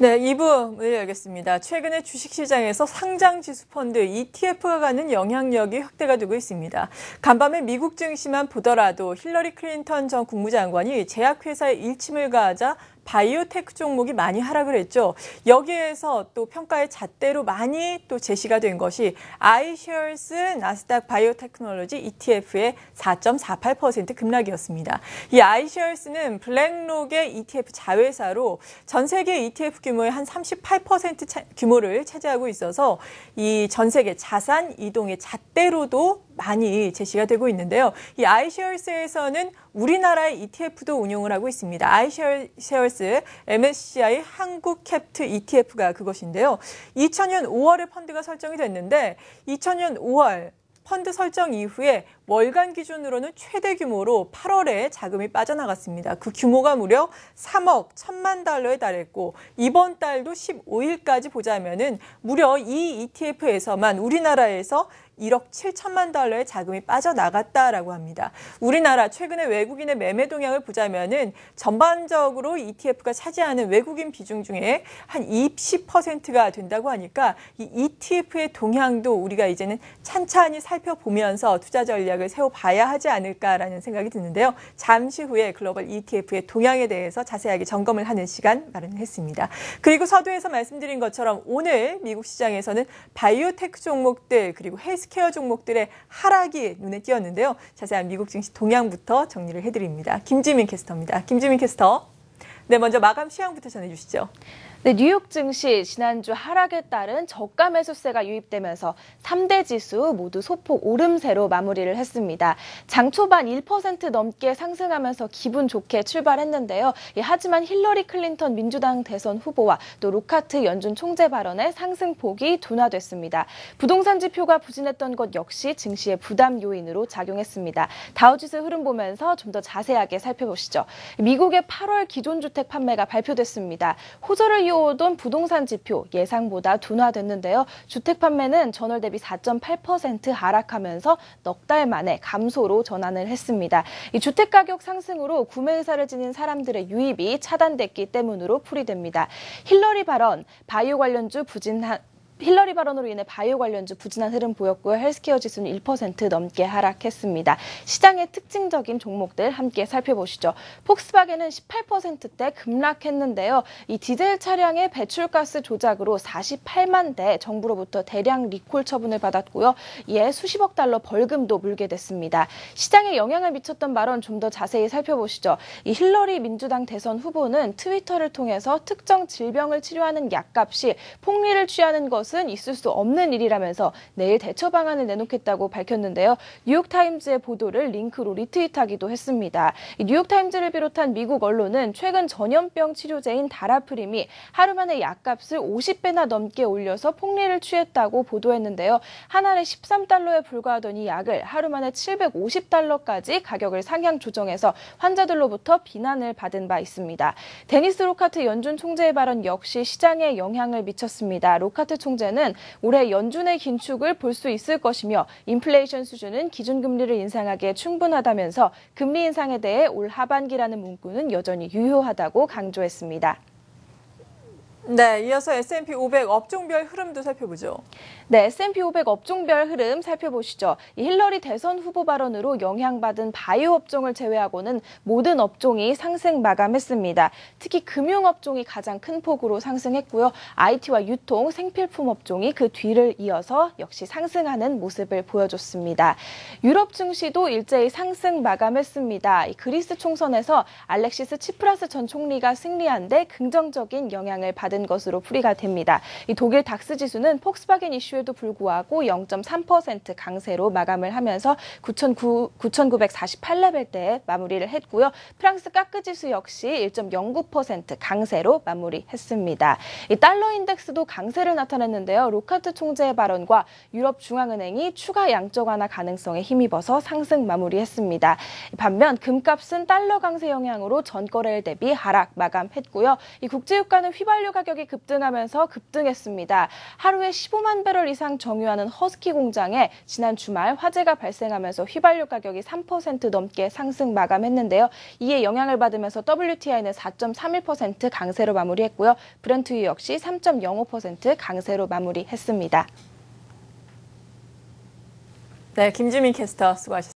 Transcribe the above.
네, 2부 문을 열겠습니다. 최근에 주식시장에서 상장지수 펀드 ETF가 갖는 영향력이 확대가 되고 있습니다. 간밤에 미국 증시만 보더라도 힐러리 클린턴 전 국무장관이 제약회사의 일침을 가하자 바이오테크 종목이 많이 하락을 했죠. 여기에서 또 평가의 잣대로 많이 또 제시가 된 것이 아이쉐어스 나스닥 바이오테크놀로지 ETF의 4.48% 급락이었습니다. 이 아이쉐어스는 블랙록의 ETF 자회사로 전 세계 ETF 규모의 한 38% 규모를 차지하고 있어서 이 전 세계 자산 이동의 잣대로도 많이 제시가 되고 있는데요. 이 아이쉐어스에서는 우리나라의 ETF도 운용을 하고 있습니다. 아이쉐어스 MSCI 한국 캡트 ETF가 그것인데요. 2000년 5월에 펀드가 설정이 됐는데 2000년 5월 펀드 설정 이후에 월간 기준으로는 최대 규모로 8월에 자금이 빠져나갔습니다. 그 규모가 무려 3억 1천만 달러에 달했고 이번 달도 15일까지 보자면은 무려 이 ETF에서만 우리나라에서 1억 7천만 달러의 자금이 빠져나갔다라고 합니다. 우리나라 최근에 외국인의 매매 동향을 보자면은 전반적으로 ETF가 차지하는 외국인 비중 중에 한 20%가 된다고 하니까 이 ETF의 동향도 우리가 이제는 찬찬히 살펴보면서 투자 전략을 세워봐야 하지 않을까라는 생각이 드는데요. 잠시 후에 글로벌 ETF의 동향에 대해서 자세하게 점검을 하는 시간 마련했습니다. 그리고 서두에서 말씀드린 것처럼 오늘 미국 시장에서는 바이오테크 종목들 그리고 헬스케어 종목들의 하락이 눈에 띄었는데요. 자세한 미국 증시 동향부터 정리를 해드립니다. 김지민 캐스터입니다. 김지민 캐스터. 네, 먼저 마감 시황부터 전해주시죠. 네, 뉴욕 증시 지난주 하락에 따른 저가 매수세가 유입되면서 3대 지수 모두 소폭 오름세로 마무리를 했습니다. 장 초반 1% 넘게 상승하면서 기분 좋게 출발했는데요. 하지만 힐러리 클린턴 민주당 대선 후보와 또 로카트 연준 총재 발언에 상승폭이 둔화됐습니다. 부동산 지표가 부진했던 것 역시 증시의 부담 요인으로 작용했습니다. 다우지수 흐름 보면서 좀 더 자세하게 살펴보시죠. 미국의 8월 기존주택 판매가 발표됐습니다. 호조를 이어오던 부동산 지표 예상보다 둔화됐는데요. 주택 판매는 전월 대비 4.8% 하락하면서 넉 달 만에 감소로 전환을 했습니다. 이 주택 가격 상승으로 구매 의사를 지닌 사람들의 유입이 차단됐기 때문으로 풀이됩니다. 힐러리 발언, 바이오 관련주 힐러리 발언으로 인해 바이오 관련주 부진한 흐름 보였고요. 헬스케어 지수는 1% 넘게 하락했습니다. 시장의 특징적인 종목들 함께 살펴보시죠. 폭스바겐은 18%대 급락했는데요. 이 디젤 차량의 배출가스 조작으로 48만 대 정부로부터 대량 리콜 처분을 받았고요. 이에 수십억 달러 벌금도 물게 됐습니다. 시장에 영향을 미쳤던 발언 좀 더 자세히 살펴보시죠. 이 힐러리 민주당 대선 후보는 트위터를 통해서 특정 질병을 치료하는 약값이 폭리를 취하는 것은 있을 수 없는 일이라면서 내일 대처 방안을 내놓겠다고 밝혔는데요. 뉴욕타임즈의 보도를 링크로 리트윗하기도 했습니다. 뉴욕타임즈를 비롯한 미국 언론은 최근 전염병 치료제인 다라프림이 하루 만에 약값을 50배나 넘게 올려서 폭리를 취했다고 보도했는데요. 한 알에 13달러에 불과하던 이 약을 하루 만에 750달러까지 가격을 상향 조정해서 환자들로부터 비난을 받은 바 있습니다. 데니스 로카트 연준 총재의 발언 역시 시장에 영향을 미쳤습니다. 로카트 총재는 올해 연준의 긴축을 볼 수 있을 것이며 인플레이션 수준은 기준금리를 인상하기에 충분하다면서 금리 인상에 대해 올 하반기라는 문구는 여전히 유효하다고 강조했습니다. 네, 이어서 S&P 500 업종별 흐름도 살펴보죠. 네, S&P 500 업종별 흐름 살펴보시죠. 이 힐러리 대선 후보 발언으로 영향받은 바이오 업종을 제외하고는 모든 업종이 상승 마감했습니다. 특히 금융업종이 가장 큰 폭으로 상승했고요. IT와 유통, 생필품 업종이 그 뒤를 이어서 역시 상승하는 모습을 보여줬습니다. 유럽 증시도 일제히 상승 마감했습니다. 이 그리스 총선에서 알렉시스 치프라스 전 총리가 승리한 데 긍정적인 영향을 받은 것으로 풀이가 됩니다. 이 독일 닥스 지수는 폭스바겐 이슈에도 불구하고 0.3% 강세로 마감을 하면서 9,948레벨대에 마무리를 했고요. 프랑스 까크 지수 역시 1.09% 강세로 마무리했습니다. 이 달러 인덱스도 강세를 나타냈는데요. 로카트 총재의 발언과 유럽 중앙은행이 추가 양적 완화 가능성에 힘입어서 상승 마무리했습니다. 반면 금값은 달러 강세 영향으로 전거래일 대비 하락 마감했고요. 이 국제유가는 휘발유 가격 가격이 급등하면서 급등했습니다. 하루에 15만 배럴 이상 정유하는 허스키 공장에 지난 주말 화재가 발생하면서 휘발유 가격이 3% 넘게 상승 마감했는데요. 이에 영향을 받으면서 WTI는 4.31% 강세로 마무리했고요. 브렌트유 역시 3.05% 강세로 마무리했습니다. 네, 김주민 캐스터 수고하셨습니다.